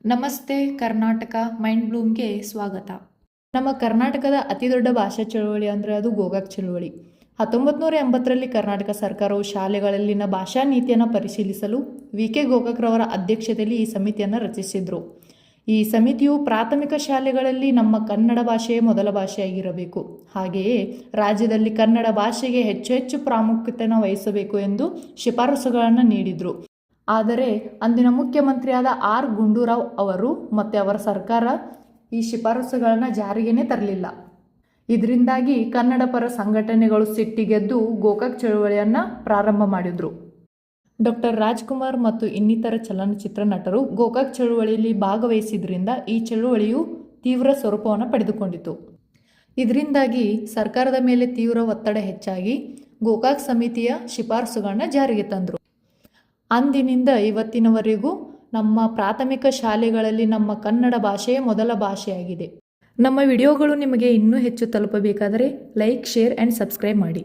ನಮಸ್ತೆ ಕರ್ನಾಟಕ ಮೈಂಡ್ ಬ್ಲೂಮ್ಗೆ ಸ್ವಾಗತ. ನಮ್ಮ ಕರ್ನಾಟಕದ ಅತಿದೊಡ್ಡ ಭಾಷಾ ಚಳುವಳಿ ಅಂದರೆ ಅದು ಗೋಕಾಕ್ ಚಳುವಳಿ. 1980ರಲ್ಲಿ ಕರ್ನಾಟಕ ಸರ್ಕಾರವು ಶಾಲೆಗಳಲ್ಲಿನ ಭಾಷಾ ನೀತಿಯನ್ನು ಪರಿಶೀಲಿಸಲು ವಿ.ಕೆ. ಗೋಕಾಕ್ರವರ ಅಧ್ಯಕ್ಷತೆಯಲ್ಲಿ ಈ ಸಮಿತಿಯನ್ನು ರಚಿಸಿದ್ರು. ಈ ಸಮಿತಿಯು ಪ್ರಾಥಮಿಕ ಶಾಲೆಗಳಲ್ಲಿ ನಮ್ಮ ಕನ್ನಡ ಭಾಷೆಯೇ ಮೊದಲ ಭಾಷೆಯಾಗಿರಬೇಕು, ಹಾಗೆಯೇ ರಾಜ್ಯದಲ್ಲಿ ಕನ್ನಡ ಭಾಷೆಗೆ ಹೆಚ್ಚು ಪ್ರಾಮುಖ್ಯತೆಯನ್ನು ವಹಿಸಬೇಕು ಎಂದು ಶಿಫಾರಸುಗಳನ್ನು ನೀಡಿದರು. ಆದರೆ ಅಂದಿನ ಮುಖ್ಯಮಂತ್ರಿಯಾದ ಆರ್. ಗುಂಡೂರಾವ್ ಅವರು ಮತ್ತು ಅವರ ಸರ್ಕಾರ ಈ ಶಿಫಾರಸುಗಳನ್ನು ಜಾರಿಗೇನೆ ತರಲಿಲ್ಲ. ಇದರಿಂದಾಗಿ ಕನ್ನಡ ಪರ ಸಂಘಟನೆಗಳು ಸಿಟ್ಟಿಗೆದ್ದು ಗೋಕಾಕ್ ಚಳುವಳಿಯನ್ನು ಪ್ರಾರಂಭ ಮಾಡಿದ್ರು. ಡಾಕ್ಟರ್ ರಾಜ್ಕುಮಾರ್ ಮತ್ತು ಇನ್ನಿತರ ಚಲನಚಿತ್ರ ನಟರು ಗೋಕಾಕ್ ಚಳುವಳಿಯಲ್ಲಿ ಭಾಗವಹಿಸಿದ್ರಿಂದ ಈ ಚಳುವಳಿಯು ತೀವ್ರ ಸ್ವರೂಪವನ್ನು ಪಡೆದುಕೊಂಡಿತು. ಇದರಿಂದಾಗಿ ಸರ್ಕಾರದ ಮೇಲೆ ತೀವ್ರ ಒತ್ತಡ ಹೆಚ್ಚಾಗಿ ಗೋಕಾಕ್ ಸಮಿತಿಯ ಶಿಫಾರಸುಗಳನ್ನ ಜಾರಿಗೆ ತಂದರು. ಅಂದಿನಿಂದ ಇವತ್ತಿನವರೆಗೂ ನಮ್ಮ ಪ್ರಾಥಮಿಕ ಶಾಲೆಗಳಲ್ಲಿ ನಮ್ಮ ಕನ್ನಡ ಭಾಷೆಯೇ ಮೊದಲ ಭಾಷೆಯಾಗಿದೆ. ನಮ್ಮ ವಿಡಿಯೋಗಳು ನಿಮಗೆ ಇನ್ನೂ ಹೆಚ್ಚು ತಲುಪಬೇಕಾದರೆ ಲೈಕ್, ಶೇರ್ ಆ್ಯಂಡ್ ಸಬ್ಸ್ಕ್ರೈಬ್ ಮಾಡಿ.